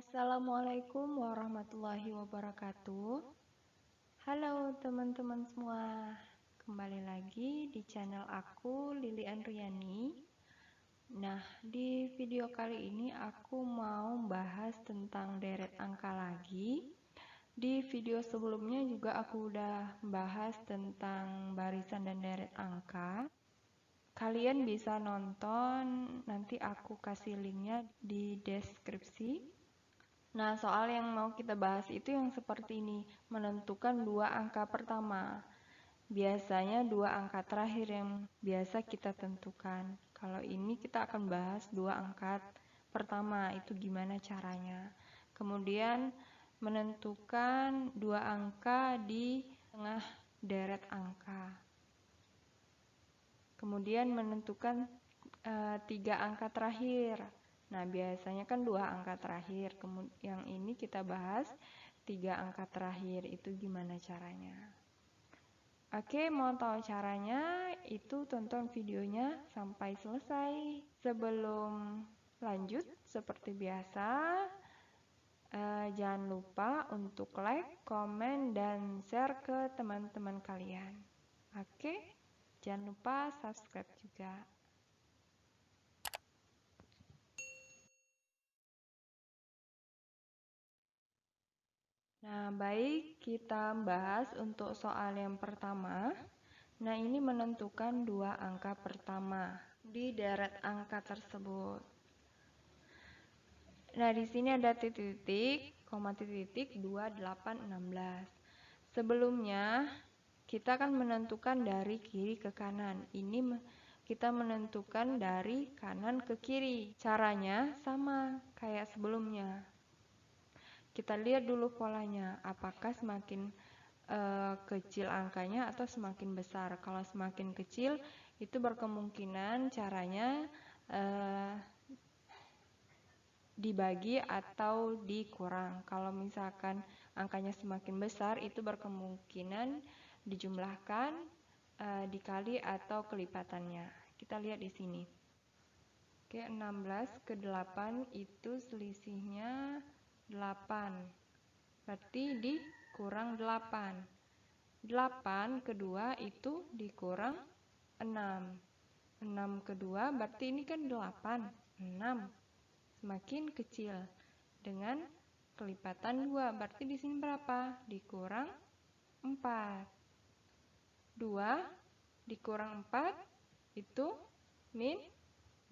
Assalamualaikum warahmatullahi wabarakatuh. Halo teman-teman semua, kembali lagi di channel aku Lili Andriani. Nah, di video kali ini aku mau bahas tentang deret angka lagi. Di video sebelumnya juga aku udah bahas tentang barisan dan deret angka. Kalian bisa nonton, nanti aku kasih linknya di deskripsi. Nah, soal yang mau kita bahas itu yang seperti ini, menentukan dua angka pertama. Biasanya dua angka terakhir yang biasa kita tentukan. Kalau ini kita akan bahas dua angka pertama, itu gimana caranya. Kemudian menentukan dua angka di tengah deret angka. Kemudian menentukan tiga angka terakhir. Nah, biasanya kan dua angka terakhir. Yang ini kita bahas tiga angka terakhir. Itu gimana caranya? Oke, mau tahu caranya? Itu tonton videonya sampai selesai. Sebelum lanjut, seperti biasa, jangan lupa untuk like, komen, dan share ke teman-teman kalian. Oke, jangan lupa subscribe juga. Nah, baik, kita bahas untuk soal yang pertama. Nah, ini menentukan dua angka pertama di deret angka tersebut. Nah, di sini ada titik-titik, koma titik-titik 2816. Sebelumnya, kita akan menentukan dari kiri ke kanan. Ini kita menentukan dari kanan ke kiri. Caranya sama kayak sebelumnya. Kita lihat dulu polanya, apakah semakin kecil angkanya atau semakin besar. Kalau semakin kecil, itu berkemungkinan caranya dibagi atau dikurang. Kalau misalkan angkanya semakin besar, itu berkemungkinan dijumlahkan, dikali atau kelipatannya. Kita lihat di sini. Oke, 16 ke 8 itu selisihnya 8. Berarti dikurang 8. 8 kedua itu dikurang 6. 6 kedua berarti ini kan 8. 6. Semakin kecil. Dengan kelipatan 2. Berarti di sini berapa? Dikurang 4. 2 dikurang 4 itu min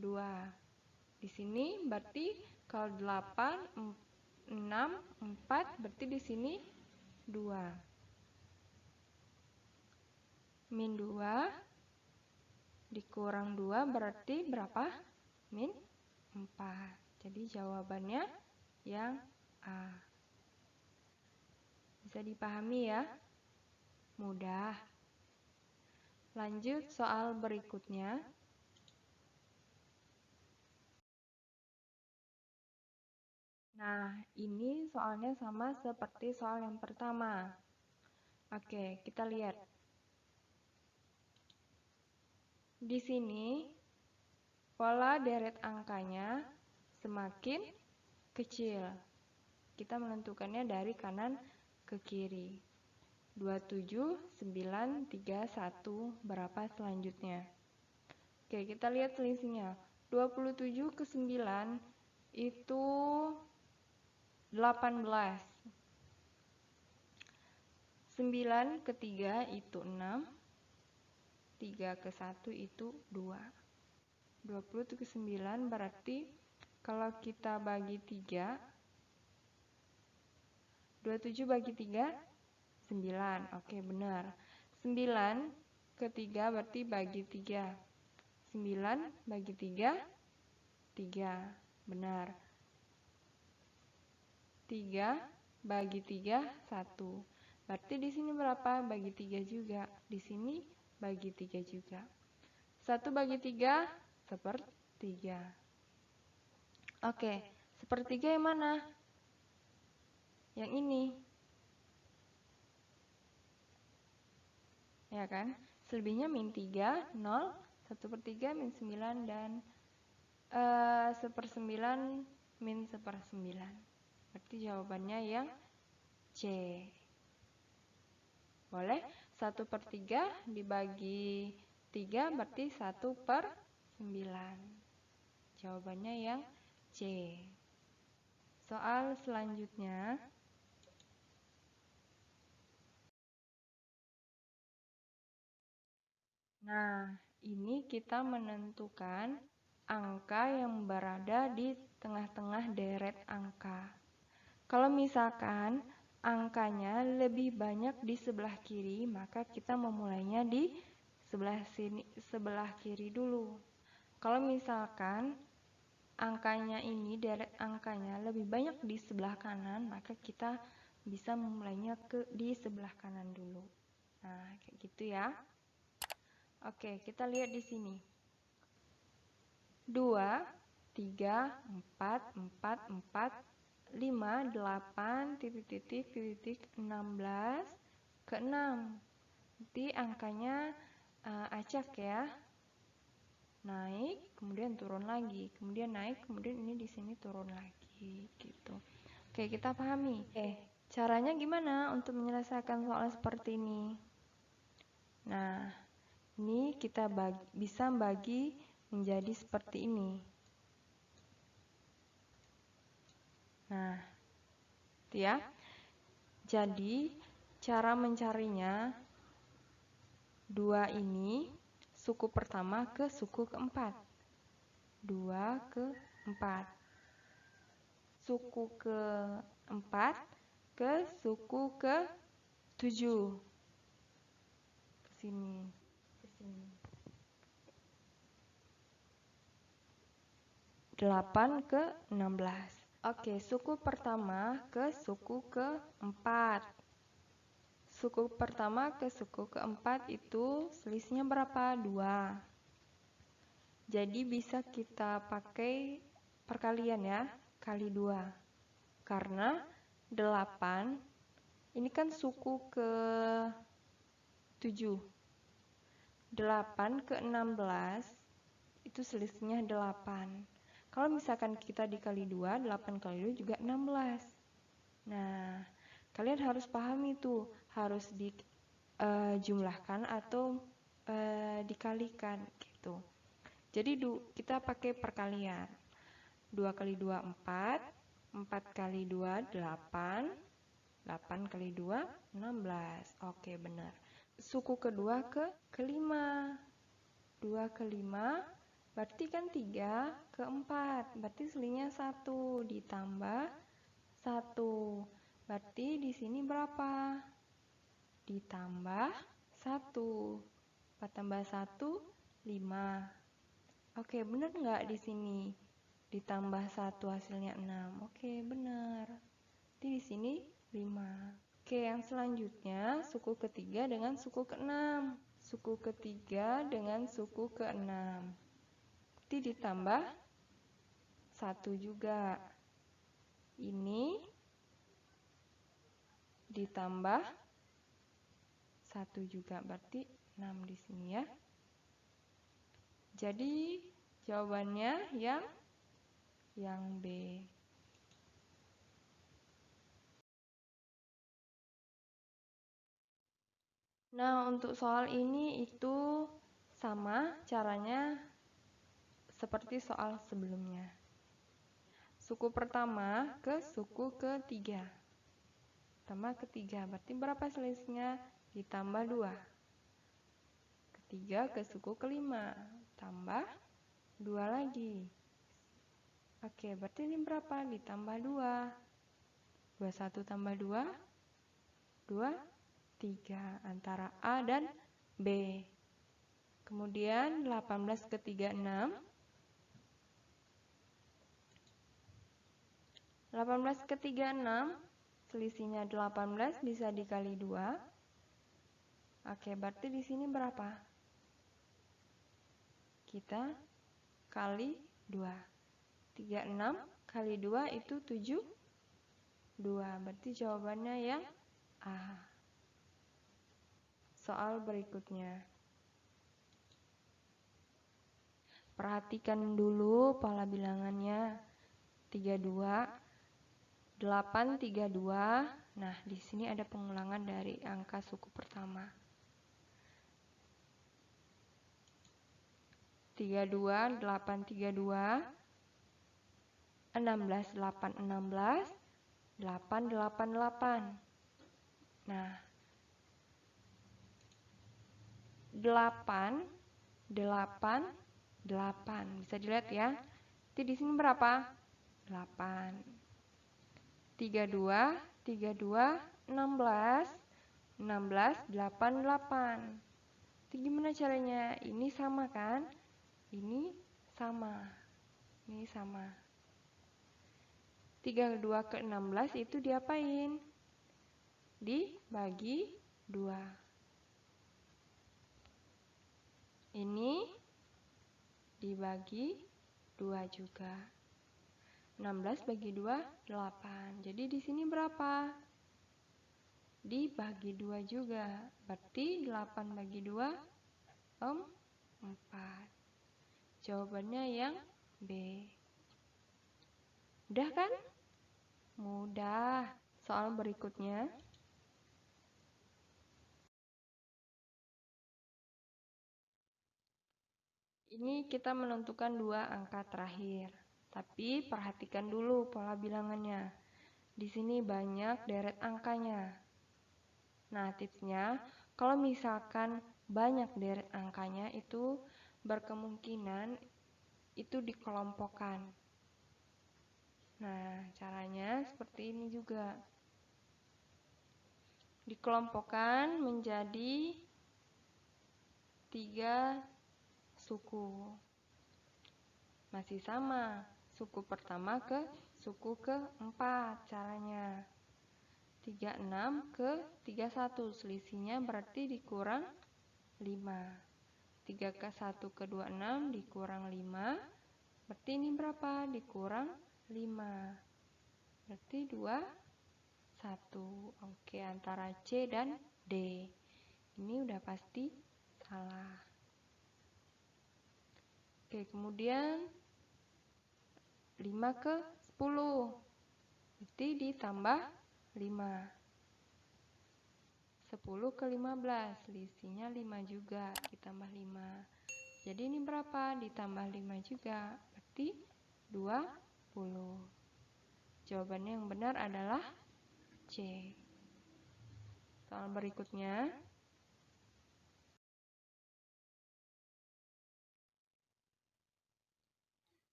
2. Di sini berarti kalau 8, 6, 4 berarti di sini 2. Min 2 dikurang 2 berarti berapa? Min 4. Jadi jawabannya yang A. Bisa dipahami ya? Mudah. Lanjut soal berikutnya. Nah, ini soalnya sama seperti soal yang pertama. Oke, kita lihat. Di sini, pola deret angkanya semakin kecil. Kita menentukannya dari kanan ke kiri. 27, 9, 3, 1, berapa selanjutnya? Oke, kita lihat selisihnya. 27 ke 9 itu 18. 9 ke 3 itu 6. 3 ke 1 itu 2. 20 ke 9 berarti kalau kita bagi 3, 27 bagi 3, 9. Oke, benar. 9 ke 3 berarti bagi 3. 9 bagi 3, 3. Benar. 3 bagi 3, 1. Berarti di sini berapa? Bagi 3 juga. Di sini bagi 3 juga. 1 bagi 3, sepertiga. Oke, sepertiga yang mana? Yang ini. Ya kan? Selebihnya min 3, 0, 1/3, min 9, dan 1/9, min 1/9. Berarti jawabannya yang C. Boleh? 1/3 dibagi 3 berarti 1/9. Jawabannya yang C. Soal selanjutnya. Nah, ini kita menentukan angka yang berada di tengah-tengah deret angka. Kalau misalkan angkanya lebih banyak di sebelah kiri, maka kita memulainya di sebelah kiri dulu. Kalau misalkan angkanya ini, deret angkanya lebih banyak di sebelah kanan, maka kita bisa memulainya di sebelah kanan dulu. Nah, kayak gitu ya. Oke, kita lihat di sini. 2, 3, 4, 4, 4, 5, 8, titik, 16, ke 6. Nanti angkanya acak ya. Naik, kemudian turun lagi. Kemudian naik, kemudian ini di sini turun lagi. Gitu. Oke, kita pahami. Caranya gimana untuk menyelesaikan soal seperti ini? Nah, ini kita bisa bagi menjadi seperti ini. Nah, itu ya. Jadi, cara mencarinya 2 ini suku pertama ke suku keempat. 2 ke 4. Suku keempat ke suku ke 7. Ke sini. 8 ke 16. Oke, suku pertama ke suku keempat. Suku pertama ke suku keempat itu selisihnya berapa? 2. Jadi bisa kita pakai perkalian ya, kali 2. Karena 8, ini kan suku ke 7. 8 ke 16, itu selisihnya 8. Kalau misalkan kita dikali 2, 8 kali 2 juga 16. Nah, kalian harus pahami tuh, harus dijumlahkan atau dikalikan gitu. Jadi kita pakai perkalian. 2 kali 2, 4. 4 kali 2, 8. 8 kali 2, 16. Oke, benar. Suku kedua ke 5. 2 ke 5. Berarti kan 3 ke 4. Berarti selisihnya 1 ditambah 1. Berarti di sini berapa? Ditambah 1. 4 tambah 1, 5. Oke, benar nggak di sini? Ditambah 1 hasilnya 6. Oke, benar. Jadi di sini 5. Oke, yang selanjutnya suku ketiga dengan suku ke-6. Suku ketiga dengan suku ke-6. Nanti ditambah 1 juga. Ini ditambah 1 juga, berarti 6 di sini ya. Jadi jawabannya yang B. Nah, untuk soal ini itu sama caranya seperti soal sebelumnya. Suku pertama ke suku ketiga. Pertama ketiga, berarti berapa selisihnya? Ditambah 2. Ketiga ke suku kelima, tambah 2 lagi. Oke, berarti ini berapa? Ditambah 2. 21 tambah 2, 2, 3. Antara A dan B. Kemudian 18 ke 36. 18 ke 36, selisihnya 18 bisa dikali 2. Oke, berarti di sini berapa? Kita kali 2. 36 kali 2 itu 7. 2, berarti jawabannya yang A. Soal berikutnya. Perhatikan dulu pola bilangannya. 32 832. Nah, di sini ada pengulangan dari angka suku pertama. 32, 832, 16, 8, 16, 8, 8, 8. Nah, 8, 8, 8. Bisa dilihat ya. Jadi di sini berapa? 8. 32, 32, 16, 16, 8, 8. Itu gimana caranya? Ini sama kan? Ini sama. Ini sama. 32 ke 16 itu diapain? Dibagi 2. Ini dibagi 2 juga. 16 bagi 2, 8. Jadi di sini berapa? Dibagi 2 juga. Berarti 8 bagi 2, 4. Jawabannya yang B. Mudah kan? Mudah. Soal berikutnya. Ini kita menentukan 2 angka terakhir. Tapi perhatikan dulu pola bilangannya. Di sini banyak deret angkanya. Nah, tipsnya, kalau misalkan banyak deret angkanya itu berkemungkinan itu dikelompokkan. Nah, caranya seperti ini juga. Dikelompokkan menjadi 3 suku. Masih sama, suku pertama ke suku keempat caranya. 36 ke 31, selisihnya berarti dikurang 5. 3 ke 1 ke 26 dikurang 5. Berarti ini berapa? Dikurang 5. Berarti 2, 1. Oke, antara C dan D. Ini udah pasti salah. Oke, kemudian 5 ke 10. Berarti ditambah 5. 10 ke 15, selisihnya 5 juga, ditambah 5. Jadi ini berapa? Ditambah 5 juga, berarti 20. Jawabannya yang benar adalah C. Soal berikutnya.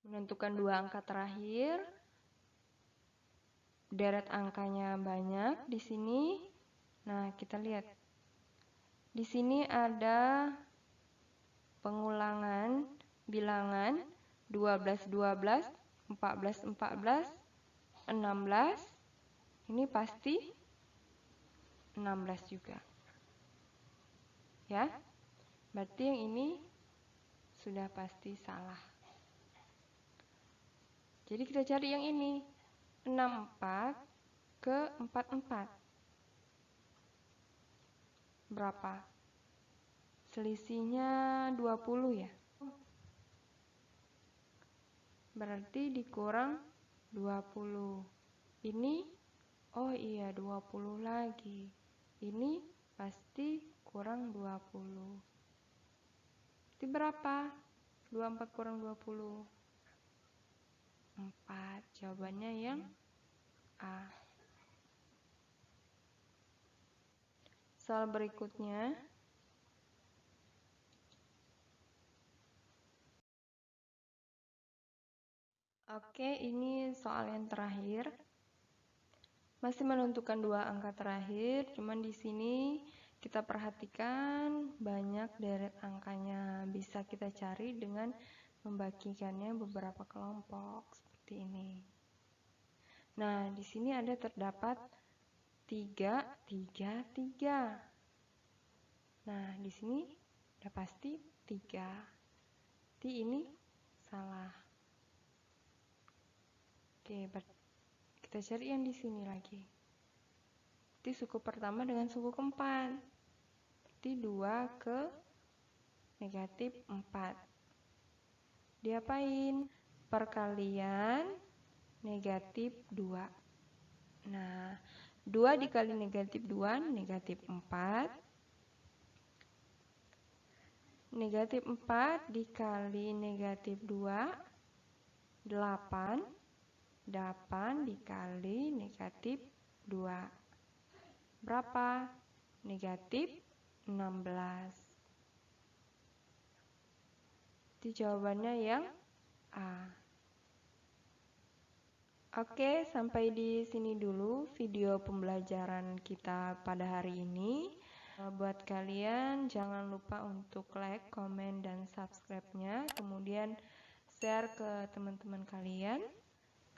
Menentukan 2 angka terakhir. Deret angkanya banyak di sini. Nah, kita lihat. Di sini ada pengulangan bilangan 12, 12, 14, 14, 16. Ini pasti 16 juga. Ya. Berarti yang ini sudah pasti salah. Jadi kita cari yang ini. 64 ke 44. Berapa? Selisihnya 20 ya. Berarti dikurang 20. Ini, oh iya 20 lagi. Ini pasti kurang 20. Itu berapa? 24 kurang 20. 4. Jawabannya yang A. Soal berikutnya. Oke, ini soal yang terakhir. Masih menentukan 2 angka terakhir, cuman di sini kita perhatikan banyak deret angkanya. Bisa kita cari dengan membagikannya beberapa kelompok seperti ini. Nah, di sini ada terdapat 3, 3, 3. Nah, di sini udah pasti 3. Berarti ini salah. Oke, kita cari yang di sini lagi. Berarti suku pertama dengan suku keempat. Berarti 2 ke negatif 4. Diapain? Perkalian negatif 2. Nah, 2 dikali negatif 2, negatif 4. Negatif 4 dikali negatif 2, 8. 8 dikali negatif 2. Berapa? Negatif 16. Itu jawabannya yang A. Oke, sampai di sini dulu video pembelajaran kita pada hari ini. Buat kalian jangan lupa untuk like, komen, dan subscribe-nya. Kemudian share ke teman-teman kalian.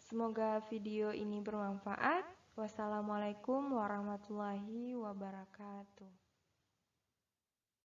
Semoga video ini bermanfaat. Wassalamualaikum warahmatullahi wabarakatuh.